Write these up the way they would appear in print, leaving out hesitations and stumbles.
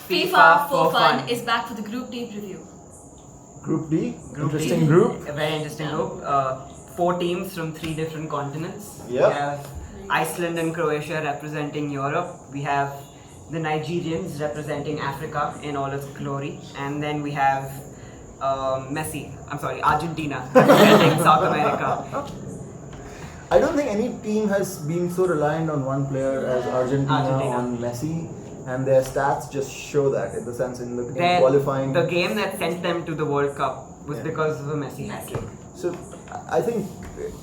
FIFA FO FUN is back for the Group D preview. Group D, interesting D, group. A very interesting group. 4 teams from 3 different continents. Yep. We have Iceland and Croatia representing Europe. We have the Nigerians representing Africa in all its glory. And then we have Argentina representing South America. I don't think any team has been so reliant on one player as Argentina. On Messi, and their stats just show that in the sense in qualifying. The game that sent them to the World Cup was because of a Messi hat-trick. So I think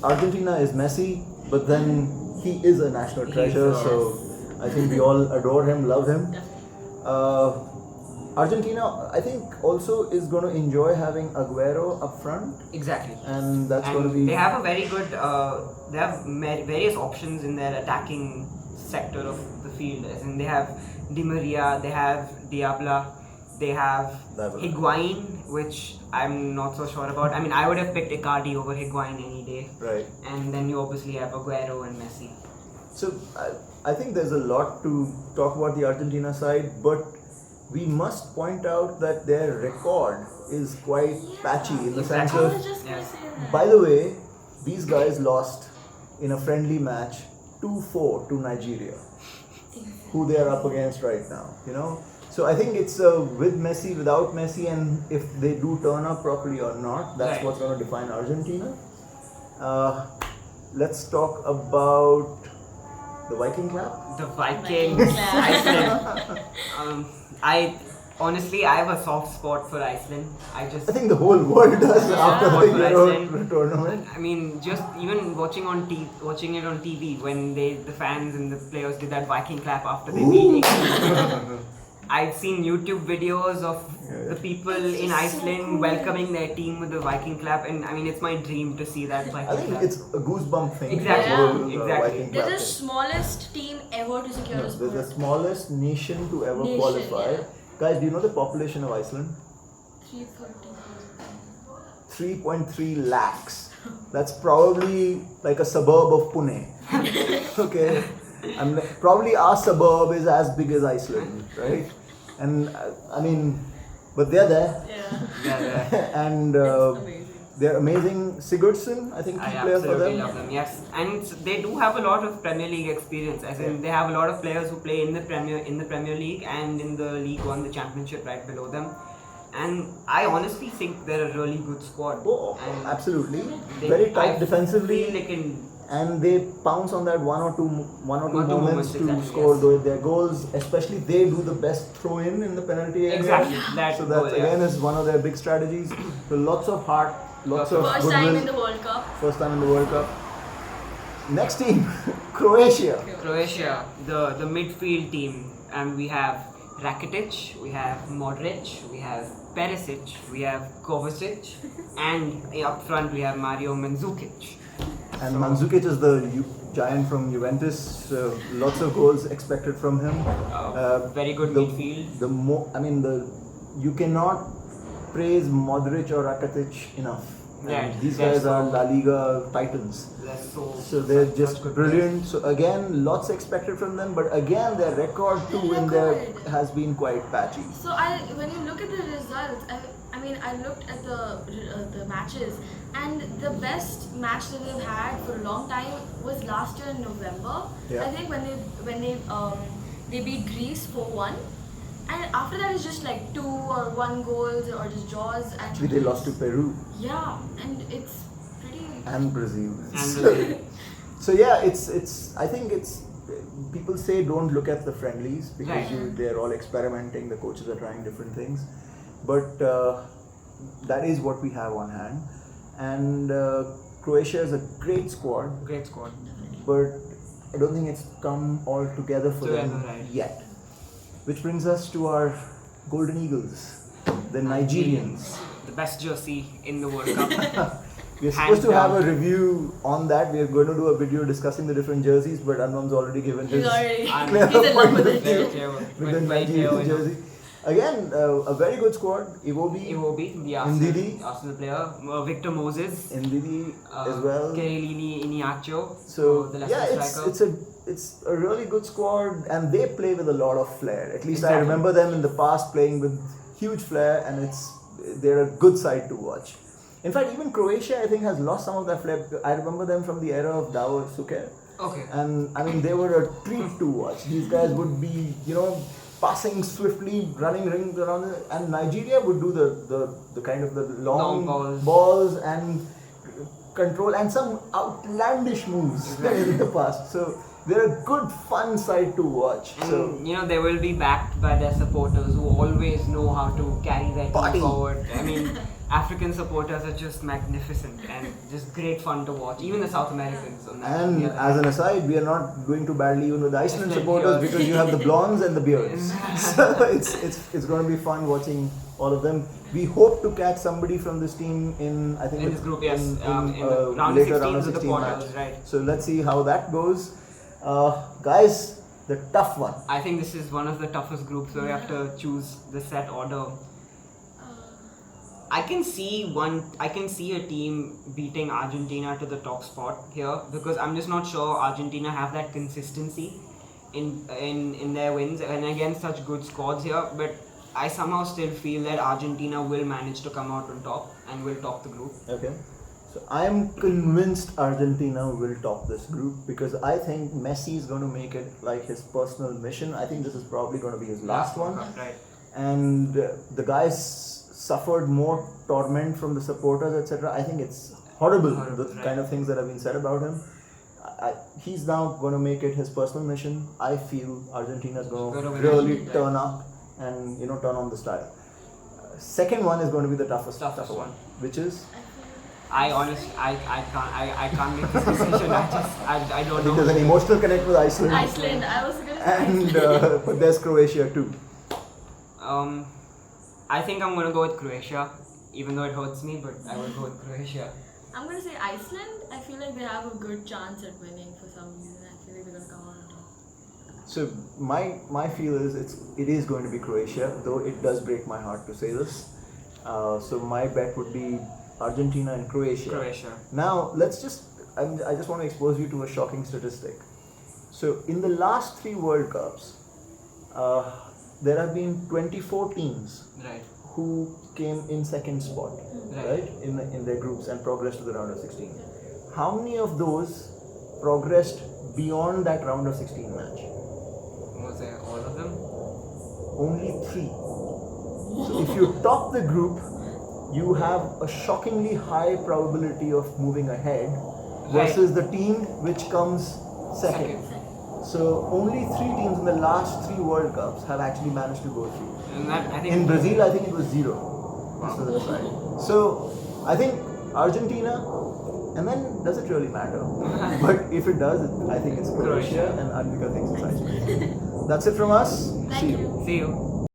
Argentina is Messi, but then he is a national treasure. So I think we all adore him, love him. Argentina, I think, also is going to enjoy having Aguero up front. Exactly. And that's going to be... They have a very good... they have various options in their attacking sector of the field. And they have Di Maria, they have Diabla, they have Higuain, which I'm not so sure about. I mean, I would have picked Icardi over Higuain any day. Right. And then you obviously have Aguero and Messi. So I think there's a lot to talk about the Argentina side, but we must point out that their record is quite patchy in the sense of... By the way, these guys lost in a friendly match 2-4 to Nigeria, who they are up against right now, you know. So I think it's with Messi, without Messi, and if they do turn up properly or not, that's what's going to define Argentina. Let's talk about the Viking Clap. The Vikings, Iceland. I have a soft spot for Iceland. I think the whole world does after the Euro tournament. I mean, just even watching it on TV when the fans and the players did that Viking clap after they beat England. I've seen YouTube videos of the people in Iceland welcoming their team with the Viking clap, and I mean, it's my dream to see that Viking clap. I think it's a goosebump thing. Exactly. They're the smallest team ever to secure a spot. They're the smallest nation to ever qualify. Yeah. Guys, do you know the population of Iceland? 3.3 lakhs. That's probably like a suburb of Pune. Okay, and probably our suburb is as big as Iceland, right? And I mean, but they're there. Yeah. And they're amazing. Sigurdsson, I think, key player for them. I absolutely love them. Yes, and they do have a lot of Premier League experience. As in, they have a lot of players who play in the Premier League and in the League One, the Championship, right below them. And I honestly think they're a really good squad. Oh, absolutely. Very tight defensively. And they pounce on that one or two moments to score their goals. Especially they do the best throw in the penalty area. Exactly. So that again is one of their big strategies. So lots of heart, lots of First time in the World Cup. First time in the World Cup. Next team, Croatia. Croatia, the midfield team, and we have Rakitic, we have Modric, we have Perisic, we have Kovacic, and up front we have Mario Mandzukic. And Mandzukic is the giant from Juventus. Lots of goals expected from him. Very good midfield. You cannot praise Modric or Rakitic enough. Yeah, these guys are La Liga titans. So they're just brilliant. So again, lots expected from them, but again, their record too in there has been quite patchy. So when you look at the results, I looked at the matches, and the best match that they've had for a long time was last year in November. Yeah. I think when they beat Greece 4-1. And after that, it's just like 2 or 1 goals or just draws. Actually, they lost to Peru. Yeah, and it's pretty. And Brazil. So yeah, it's. I think it's. People say don't look at the friendlies because they're all experimenting. The coaches are trying different things, but that is what we have on hand. And Croatia is a great squad. Great squad. But I don't think it's come all together for them yet. Which brings us to our Golden Eagles, the Nigerians. The best jersey in the World Cup. We're supposed to have a review on that. We're going to do a video discussing the different jerseys, but Anwam's already given his clear point of view with the Nigerian jersey. Again, a very good squad. Iwobi, the Arsenal player. Victor Moses. Ndidi as well. Kelly Iniacho. So the yeah, striker. it's a it's a really good squad, and they play with a lot of flair. At least I Exactly. remember them in the past playing with huge flair, and they're a good side to watch. In fact, even Croatia, I think, has lost some of that flair. I remember them from the era of Davor Suker. Okay. And I mean, they were a treat to watch. These guys would be, passing swiftly, running rings around, and Nigeria would do the kind of the long Long balls and control and some outlandish moves in the past. So they're a good, fun side to watch. And So they will be backed by their supporters who always know how to carry their Party. team forward. I mean, African supporters are just magnificent and just great fun to watch. Even the South Americans. On that, and the other as an hand. aside, we are not going to badly even with the Iceland Iceland, supporters yeah. because you have the blondes and the beards. So it's going to be fun watching all of them. We hope to catch somebody from this team in In this group, yes, in the round of later 16s round of of the 16 quarters, match. right. So let's see how that goes. Guys, the tough one. I think this is one of the toughest groups where we have to choose the set order. I can see a team beating Argentina to the top spot here because I'm just not sure Argentina have that consistency in their wins and against such good squads here. But I somehow still feel that Argentina will manage to come out on top and will top the group. Okay. So I am convinced Argentina will top this group because I think Messi is going to make it like his personal mission. I think this is probably going to be his last one. Right. And the guys suffered more torment from the supporters, etc. I think it's horrible, the right. kind of things that have been said about him. He's now going to make it his personal mission. I feel Argentina is going to Gonna win really it. turn up and turn on the style. Second one is going to be the toughest Toughest one, one. which is I honestly I can't make this decision. I don't I think know. there's an emotional connect with Iceland. Iceland. I was gonna say And Iceland. but there's Croatia too. I think I'm gonna go with Croatia, even though it hurts me, but I will go with Croatia. I'm gonna say Iceland. I feel like they have a good chance at winning for some reason. I feel like they're gonna come out on top. So my feel is it is going to be Croatia, though it does break my heart to say this. So my bet would be Argentina and Croatia. Croatia. Now I just want to expose you to a shocking statistic. So in the last 3 World Cups, there have been 24 teams Right. who came in second spot, Right. in their groups and progressed to the round of 16. How many of those progressed beyond that round of 16 match? Was there all of them? Only 3. So if you top the group, you have a shockingly high probability of moving ahead versus the team which comes second. So only 3 teams in the last 3 World Cups have actually managed to go through. And that, I think In Brazil, I think it was 0. This was the side. So I think Argentina, and then does it really matter? But if it does, I think it's Croatia, Croatia. and Anvika thinks it's Iceland. That's it from us. Thank See you. you. See you.